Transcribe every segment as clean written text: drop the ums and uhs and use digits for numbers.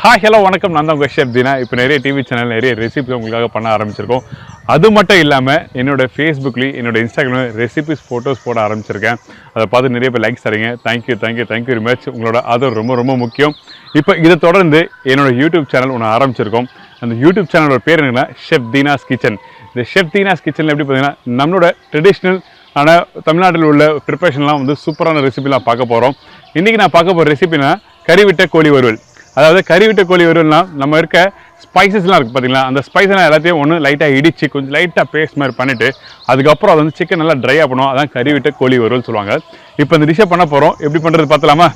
Hi hello வணக்கம், நான் தான் உங்கள் ஷெஃப் தீனா. இப்போ நிறைய டிவி சேனல் நிறைய ரெசிபிஸ் உங்களுக்காக பண்ண ஆரம்பிச்சிருக்கோம். அது மட்டும் இல்லாமல் என்னோட ஃபேஸ்புக்லேயும் என்னோட இன்ஸ்டாகிராமில் ரெசிபிஸ் ஃபோட்டோஸ் போட ஆரம்பிச்சிருக்கேன். அதை பார்த்து நிறைய பேர் லைக்ஸ் தரீங்க. Thank you very much. உங்களோட ஆதரவு ரொம்ப ரொம்ப முக்கியம். இப்போ இதை தொடர்ந்து என்னோட யூடியூப் சேனல் ஒன்று ஆரம்பிச்சிருக்கோம். அந்த யூடியூப் சேனலோட பேர் என்னன்னா ஷெஃப் தீனாஸ் கிச்சன். இந்த ஷெஃப் தீனாஸ் கிச்சனில் எப்படி பார்த்தீங்கன்னா நம்மளோட ட்ரெடிஷ்னல் ஆனால் தமிழ்நாட்டில் உள்ள ப்ரிப்பரேஷன்லாம் வந்து சூப்பரான ரெசிபிலாம் பார்க்க போகிறோம். இன்றைக்கி நான் பார்க்க போகிற ரெசிபினா கறி விட்ட கோழி வறுவல். அதாவது கறி விட்ட கோழி வறுவல்னா நம்ம இருக்க ஸ்பைசஸ்லாம் இருக்குது பார்த்தீங்களா, அந்த ஸ்பைஸ்லாம் எல்லாத்தையும் ஒன்று லைட்டாக இடித்து கொஞ்சம் லைட்டாக பேஸ்ட் மாதிரி பண்ணிவிட்டு அதுக்கப்புறம் அதை வந்து சிக்கன் நல்லா ட்ரையாக பண்ணுவோம். அதான் கறி விட்ட கோழி வறுவல் சொல்லுவாங்க. இப்போ இந்த டிஷ்ஷை பண்ண போகிறோம். எப்படி பண்ணுறது பார்த்தலாமா?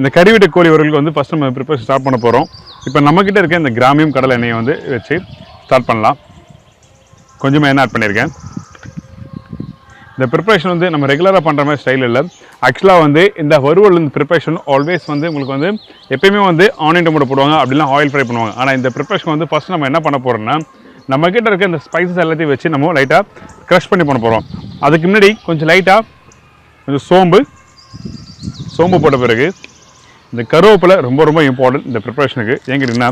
இந்த கறி விட்ட கோழி வறுவலுக்கு வந்து ஃபஸ்ட் நம்ம ப்ரிப்பரேஷன் ஸ்டார்ட் பண்ண போகிறோம். இப்போ நம்மக்கிட்ட இருக்க இந்த கிராமியம் கடலை எண்ணெயை வந்து வச்சு ஸ்டார்ட் பண்ணலாம். கொஞ்சமாக எண்ணெய் ஆட் பண்ணியிருக்கேன். இந்த ப்ரிப்பரேஷன் வந்து நம்ம ரெகுலராக பண்ணுற மாதிரி ஸ்டைல் இல்லை. ஆக்சுவலாக வந்து இந்த வறுவல் இந்த ப்ரிப்பரேஷன் ஆல்வேஸ் வந்து உங்களுக்கு வந்து எப்பயுமே வந்து ஆனியன் டொமேட்டோ போடுவாங்க, அப்படிலாம் ஆயில் ஃப்ரை பண்ணுவாங்க. ஆனால் இந்த ப்ரிப்பரேஷன் வந்து ஃபஸ்ட் நம்ம என்ன பண்ண போகிறோம்னா நம்மக்கிட்ட இருக்க இந்த ஸ்பைசஸ் எல்லாத்தையும் வச்சு நம்ம லைட்டாக க்ரஷ் பண்ணி பண்ண போகிறோம். அதுக்கு முன்னாடி கொஞ்சம் லைட்டாக கொஞ்சம் சோம்பு போட்ட பிறகு இந்த கருவேப்பிலை ரொம்ப ரொம்ப இம்பார்ட்டன்ட் இந்த ப்ரிப்பரேஷனுக்கு. ஏன் கேட்டிங்கன்னா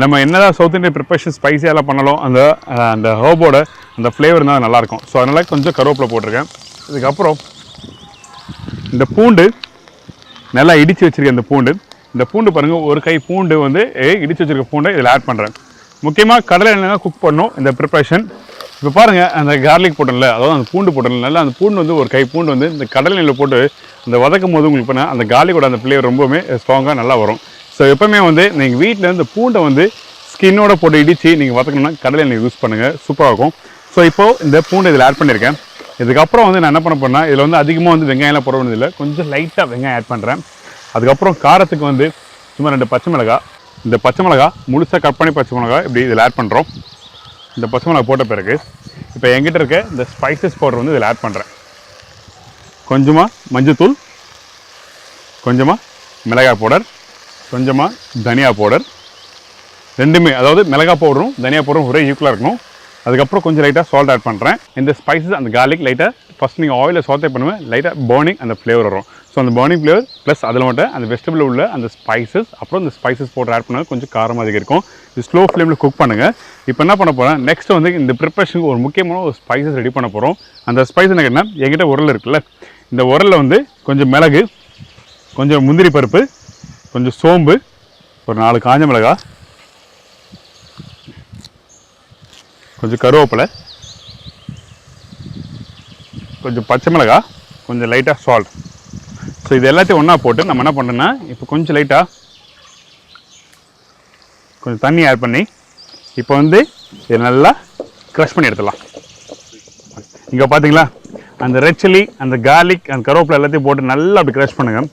நம்ம என்னதான் சவுத் இந்தியன் ப்ரிப்பரேஷன் ஸ்பைஸியாக பண்ணாலும் அந்த ஹர்போட அந்த ஃப்ளேவர் தான் நல்லாயிருக்கும். ஸோ அதனால் கொஞ்சம் கருவேப்பிலை போட்டிருக்கேன். இதுக்கப்புறம் இந்த பூண்டு நல்லா இடித்து வச்சுருக்கேன். இந்த பூண்டு பாருங்கள், ஒரு கை பூண்டு வந்து இடித்து வச்சுருக்க பூண்டை இதில் ஆட் பண்ணுறேன். முக்கியமாக கடலை எண்ணெய் குக் பண்ணணும் இந்த ப்ரிப்பரேஷன். இப்போ பாருங்கள், அந்த கார்லிக் போட்டோம்ல, அதாவது அந்த பூண்டு போட்டோம்ல, நல்லா அந்த பூண்டு வந்து ஒரு கை பூண்டு வந்து இந்த கடலை எண்ணெயில் போட்டு அந்த வதக்கும் போது உங்களுக்கு பண்ணால் அந்த கார்லிக்கோட அந்த ஃப்ளேவர் ரொம்பவுமே ஸ்ட்ராங்காக நல்லா வரும். ஸோ எப்போவுமே வந்து நீங்கள் வீட்டில் இந்த பூண்டை வந்து ஸ்கின்னோட போட்டு இடித்து நீங்கள் வதக்கணும்னா கடலை எண்ணெய் யூஸ் பண்ணுங்கள், சூப்பராக இருக்கும். ஸோ இப்போது இந்த பூண்டை இதில் ஆட் பண்ணியிருக்கேன். இதுக்கப்புறம் வந்து நான் என்ன பண்ண போறேன்னா இதில் வந்து அதிகமாக வந்து வெங்காயம்லாம் போட வேண்டியதில்லை, கொஞ்சம் லைட்டாக வெங்காயம் ஆட் பண்ணுறேன். அதுக்கப்புறம் காரத்துக்கு வந்து சும்மா 2 பச்சை மிளகாய், இந்த பச்சை மிளகாய் முழுசாக கட் பண்ணி பச்சை மிளகாய் இப்படி இதில் ஆட் பண்ணுறோம். இந்த பச்சை மிளகாய் போட்ட பிறகு இப்போ என்கிட்ட இருக்க இந்த ஸ்பைசஸ் பவுடர் வந்து இதில் ஆட் பண்ணுறேன். கொஞ்சமாக மஞ்சத்தூள், கொஞ்சமாக மிளகாய் பவுடர், கொஞ்சமாக தனியா பவுடர், ரெண்டுமே அதாவது மிளகாய் பவுடரும் தனியா பவுடரும் ஒரே ஈக்குவலாக இருக்கணும். அதுக்கப்புறம் கொஞ்சம் லைட்டாக சால்ட் ஆட் பண்ணுறேன். இந்த ஸ்பைசஸ் அந்த கார்லிக் லைட்டாக ஃபஸ்ட் நீங்கள் ஆயிலில் சாத்தே பண்ணுவேன், லைட்டாக பர்னிங் அந்த ஃப்ளேவர் வரும். ஸோ அந்த பர்னிங் ஃப்ளேவர் ப்ளஸ் அதில் மட்டும் அந்த வெஜிடபிள் உள்ள அந்த ஸ்பைசஸ் அப்புறம் இந்த ஸ்பைசஸ் போட்டு ஆட் பண்ணால் கொஞ்சம் காரமாக அதிகம் இருக்கும். இது ஸ்லோ ஃப்ளேமில் குக் பண்ணுங்கள். இப்போ என்ன பண்ண போகிறேன், நெக்ஸ்ட் வந்து இந்த ப்ரிப்பரேஷனுக்கு ஒரு முக்கியமான ஒரு ஸ்பைசஸ் ரெடி பண்ண போகிறோம். அந்த ஸ்பைஸ் என்ன கேட்டால் என்கிட்ட உரல் இருக்குல்ல, இந்த உரலில் வந்து கொஞ்சம் மிளகு, கொஞ்சம் முந்திரி பருப்பு, கொஞ்சம் சோம்பு, ஒரு 4 காஞ்ச மிளகாய், கொஞ்சம் கருவேப்பிலை, கொஞ்சம் பச்சை மிளகாய், கொஞ்சம் லைட்டாக சால்ட். ஸோ இது எல்லாத்தையும் ஒன்றா போட்டு நம்ம என்ன பண்ணுறோன்னா இப்போ கொஞ்சம் லைட்டாக கொஞ்சம் தண்ணி ஆட் பண்ணி இப்போ வந்து இதை நல்லா க்ரஷ் பண்ணி எடுத்துடலாம். இங்கே பார்த்தீங்களா அந்த ரெட் சில்லி, அந்த கார்லிக், அந்த கருவேப்பிலை எல்லாத்தையும் போட்டு நல்லா அப்படி க்ரஷ் பண்ணுங்கள்.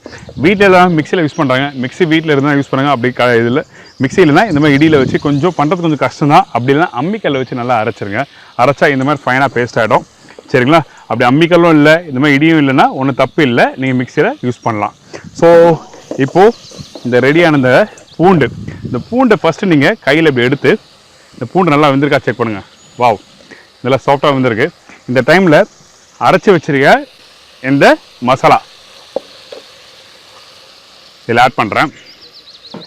வீட்டில் தான் மிக்சியில் யூஸ் பண்ணுறாங்க, மிக்சி வீட்டில் இருந்தால் யூஸ் பண்ணுங்கள். அப்படி இதில் மிக்சியில் தான் இந்த மாதிரி இடியில் வச்சு கொஞ்சம் பண்ணுறது கொஞ்சம் கஷ்டம் தான். அப்படி இல்லைனா அம்மிக்கல்லை வச்சு நல்லா அரைச்சிருங்க. அரைச்சா இந்த மாதிரி ஃபைனாக பேஸ்ட் ஆகிடும். சரிங்களா? அப்படி அம்மிக்கல்லும் இல்லை, இந்த மாதிரி இடியும் இல்லைன்னா ஒன்றும் தப்பு இல்லை, நீங்கள் மிக்சியில் யூஸ் பண்ணலாம். ஸோ இப்போது இந்த ரெடியான இந்த பூண்டை ஃபஸ்ட்டு நீங்கள் கையில் இப்படி எடுத்து இந்த பூண்டு நல்லா வெந்திருக்கா செக் பண்ணுங்கள். வாவ், நல்லா சாஃப்டாக வெந்திருக்கு. இந்த டைமில் அரைச்சி வச்சிருக்க இந்த மசாலா இதில் ஆட் பண்ணுறேன்.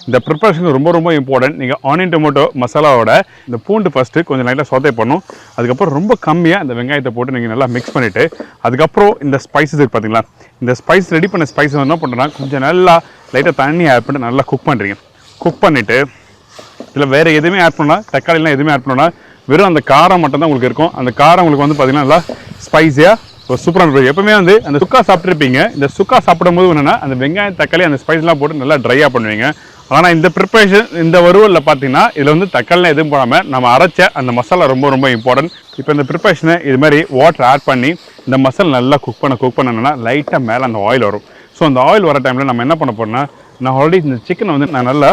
இந்த ப்ரிப்பரேஷன் ரொம்ப ரொம்ப இம்பார்ட்டன்ட். நீங்கள் ஆனியன் டொமேட்டோ மசாலாவோட இந்த பூண்டு ஃபஸ்ட்டு கொஞ்சம் லைட்டாக சாத்தே பண்ணணும். அதுக்கப்புறம் ரொம்ப கம்மியாக இந்த வெங்காயத்தை போட்டு நீங்கள் நல்லா மிக்ஸ் பண்ணிவிட்டு அதுக்கப்புறம் இந்த ஸ்பைசஸ் இருக்குது பார்த்தீங்களா, இந்த ஸ்பைஸ் ரெடி பண்ண ஸ்பைசஸ் என்ன பண்ணுறேன்னா கொஞ்சம் நல்லா லைட்டாக தண்ணி ஆட் பண்ணி நல்லா குக் பண்ணுறீங்க. குக் பண்ணிவிட்டு இதில் வேறு எதுவுமே ஆட் பண்ணால், தக்காளிலாம் எதுவுமே ஆட் பண்ணால் வெறும் அந்த காரம் மட்டும்தான் உங்களுக்கு இருக்கும். அந்த காரம் உங்களுக்கு வந்து பார்த்திங்கன்னா நல்லா ஸ்பைஸியாக ஒரு சூப்பராக இருக்கும். எப்பவுமே வந்து அந்த சுக்கா சாப்பிட்ருப்பீங்க. இந்த சுக்கா சாப்பிடும்போது என்னென்னா அந்த வெங்காயம் தக்காளி அந்த ஸ்பைஸ்லாம் போட்டு நல்லா ட்ரையாக பண்ணுவீங்க. ஆனால் இந்த ப்ரிப்பரேஷன் இந்த வறுவலில் பார்த்தீங்கன்னா இதில் வந்து தக்காளிலாம் எதுவும் போடாமல் நம்ம அரைச்ச அந்த மசாலா ரொம்ப ரொம்ப இம்பார்ட்டன்ட். இப்போ இந்த ப்ரிப்பரேஷனை இது மாதிரி வாட்டர் ஆட் பண்ணி இந்த மசாலா நல்லா குக் பண்ணணும்னா லைட்டாக மேலே அந்த ஆயில் வரும். ஸோ அந்த ஆயில் வர டைமில் நம்ம என்ன பண்ண போகிறோம்னா, நான் ஆல்ரெடி இந்த சிக்கனை வந்து நான் நல்லா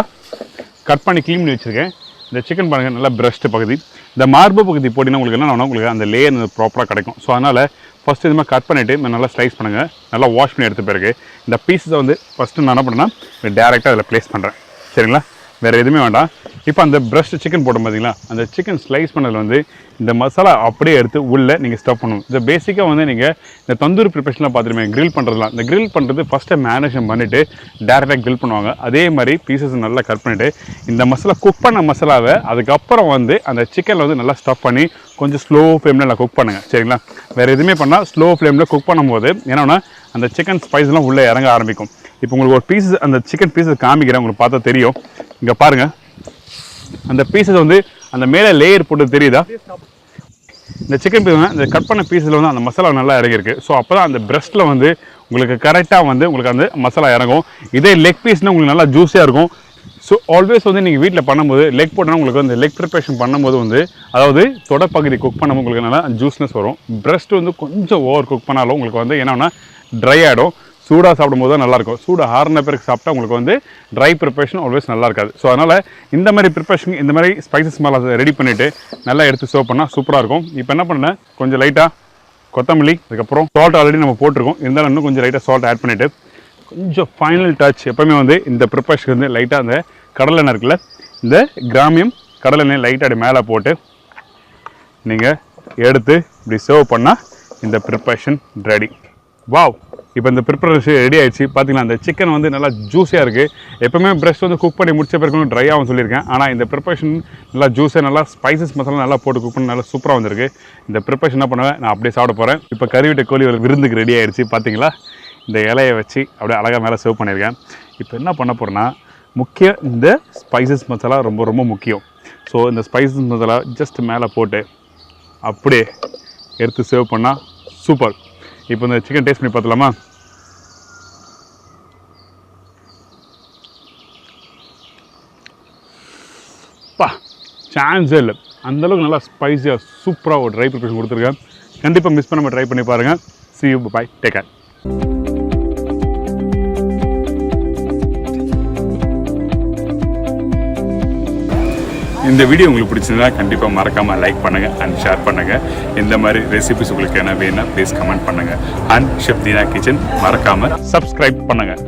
கட் பண்ணி க்ளீன் பண்ணி வச்சுருக்கேன். இந்த சிக்கன் பாருங்கள் நல்லா பிரஸ்ட் பகுதி, இந்த மார்பு பகுதி போட்டிங்கன்னா உங்களுக்கு என்ன உங்களுக்கு அந்த லேயர் ப்ராப்பராக கிடைக்கும். ஸோ அதனால் ஃபஸ்ட்டு இது மாதிரி கட் பண்ணிவிட்டு நல்லா ஸ்லைஸ் பண்ணுங்கள். நல்லா வாஷ் பண்ணி எடுத்த பிறகு இந்த பீஸஸை வந்து ஃபஸ்ட்டு நான் என்ன பண்ணேன்னா டேரெக்டாக அதில் ப்ளேஸ் பண்ணுறேன். சரிங்களா? வேறு எதுவுமே வேண்டாம். இப்போ அந்த பிரஸ்ட் சிக்கன் போட்டோம் பார்த்தீங்களா, அந்த சிக்கன் ஸ்லைஸ் பண்ணதில் வந்து இந்த மசாலா அப்படியே எடுத்து உள்ளே நீங்கள் ஸ்டஃப் பண்ணணும். இந்த பேசிக்காக வந்து நீங்கள் இந்த தந்தூரி ப்ரிப்பரேஷன்லாம் பார்த்துருமே, கிரில் பண்ணுறதுலாம். இந்த கிரில் பண்ணுறது ஃபஸ்ட்டு மேரினேஷன் பண்ணிவிட்டு டேரெக்டாக கிரில் பண்ணுவாங்க. அதே மாதிரி பீசஸ் நல்லா கட் பண்ணிவிட்டு இந்த மசாலா குக் பண்ண மசாலாவை அதுக்கப்புறம் வந்து அந்த சிக்கனில் வந்து நல்லா ஸ்டஃப் பண்ணி கொஞ்சம் ஸ்லோ ஃப்ளேமில் நல்லா குக் பண்ணுங்கள். சரிங்களா? வேறு எதுவுமே பண்ணால் ஸ்லோ ஃப்ளேமில் குக் பண்ணும்போது என்னன்னா அந்த சிக்கன் ஸ்பைஸ்லாம் உள்ளே இறங்க ஆரம்பிக்கும். இப்போ உங்களுக்கு ஒரு பீஸஸ் அந்த சிக்கன் பீஸஸ் காமிக்கிறேன், உங்களுக்கு பார்த்தா தெரியும். இங்கே பாருங்கள், அந்த பீஸஸ் வந்து அந்த மேலே லேயர் போட்டு தெரியுதா? இந்த சிக்கன் பீஸ் இந்த கட் பண்ண பீஸில் வந்து அந்த மசாலா நல்லா இறங்கியிருக்கு. ஸோ அப்போ தான் அந்த பிரஸ்ட்டில் வந்து உங்களுக்கு கரெக்டாக வந்து உங்களுக்கு அந்த மசாலா இறங்கும். இதே லெக் பீஸ்னால் உங்களுக்கு நல்லா ஜூஸியாக இருக்கும். ஸோ ஆல்வேஸ் வந்து நீங்கள் வீட்டில் பண்ணும்போது லெக் போட்டோன்னா உங்களுக்கு வந்து லெக் ப்ரிப்பரேஷன் பண்ணும்போது வந்து அதாவது தொடப்பகுதி குக் பண்ணும்போது உங்களுக்கு நல்லா ஜூஸ்னஸ் வரும். பிரஸ்ட் வந்து கொஞ்சம் ஓவர் குக் பண்ணாலும் உங்களுக்கு வந்து என்னன்னா ட்ரை ஆகிடும். சூடாக சாப்பிடும்போது தான் நல்லாயிருக்கும். சூடாக ஆறுன பிறகு சாப்பிட்டா உங்களுக்கு வந்து ட்ரை ப்ரிப்பரேஷன் ஆல்வேஸ் நல்லா இருக்காது. ஸோ அதனால் இந்த மாதிரி ப்ரிப்பரேஷன் இந்த மாதிரி ஸ்பைசஸ் மேலே ரெடி பண்ணிவிட்டு நல்லா எடுத்து சர்வ் பண்ணால் சூப்பராக இருக்கும். இப்போ என்ன பண்ணேன், கொஞ்சம் லைட்டாக கொத்தமல்லி, அதுக்கப்புறம் சால்ட் ஆல்ரெடி நம்ம போட்டிருக்கோம், இருந்தாலும் இன்னும் கொஞ்சம் லைட்டாக சால்ட் ஆட் பண்ணிவிட்டு கொஞ்சம் ஃபைனல் டச் எப்போவுமே வந்து இந்த ப்ரிப்பரேஷன் வந்து லைட்டாக அந்த கடலெண்ணெய் இருக்குல்ல, இந்த கிராமியம் கடலெண்ணெய் லைட்டாக அப்படி மேலே போட்டு நீங்கள் எடுத்து இப்படி சர்வ் பண்ணால் இந்த ப்ரிப்பரேஷன் ரெடி. வாவ்! இப்போ இந்த ப்ரிப்பரேஷன் ரெடி ஆகிடுச்சு. பார்த்தீங்கன்னா அந்த சிக்கன் வந்து நல்லா ஜூஸியாக இருக்குது. எப்போவுமே பிரஸ்ட் வந்து குக் பண்ணி முடிச்ச பிறகு ட்ரை ஆகும் சொல்லியிருக்கேன். ஆனால் இந்த ப்ரிப்பரேஷன் நல்லா ஜூஸியாக நல்லா ஸ்பைசஸ் மசாலா நல்லா போட்டு குக் பண்ணி நல்லா சூப்பராக வந்திருக்கு. இந்த ப்ரிப்பரேஷன் என்ன பண்ணுவேன், நான் அப்படியே சாப்பிட போகிறேன். இப்போ கறி விட்ட கோழி ஒரு விருந்துக்கு ரெடி ஆகிடுச்சு. பார்த்தீங்களா, இந்த இலையை வச்சு அப்படியே அழகாக மேலே சர்வ் பண்ணியிருக்கேன். இப்போ என்ன பண்ண போகிறேன்னா, முக்கியம் இந்த ஸ்பைசஸ் மசாலா ரொம்ப ரொம்ப முக்கியம். ஸோ இந்த ஸ்பைசஸ் மசாலா ஜஸ்ட் மேலே போட்டு அப்படியே எடுத்து சர்வ் பண்ணால் சூப்பர். இப்போ இந்த சிக்கன் டேஸ்ட் பண்ணி பார்த்துலாமா? பா, சான்ஸே இல்லை, அந்தளவுக்கு நல்லா ஸ்பைஸியாக சூப்பராக ஒரு ட்ரை ப்ரிப்பரேஷன் கொடுத்துருக்கேன். கண்டிப்பாக மிஸ் பண்ணாமல் ட்ரை பண்ணி பாருங்கள். See you, bye, take care. இந்த வீடியோ உங்களுக்கு பிடிச்சிருந்தா கண்டிப்பாக மறக்காமல் லைக் பண்ணுங்கள் அண்ட் ஷேர் பண்ணுங்கள். இந்த மாதிரி ரெசிபிஸ் உங்களுக்கு என்ன வேணும்னா ப்ளீஸ் கமெண்ட் பண்ணுங்கள். அண்ட் ஷெஃப் தீனா கிச்சன் மறக்காமல் சப்ஸ்கிரைப் பண்ணுங்கள்.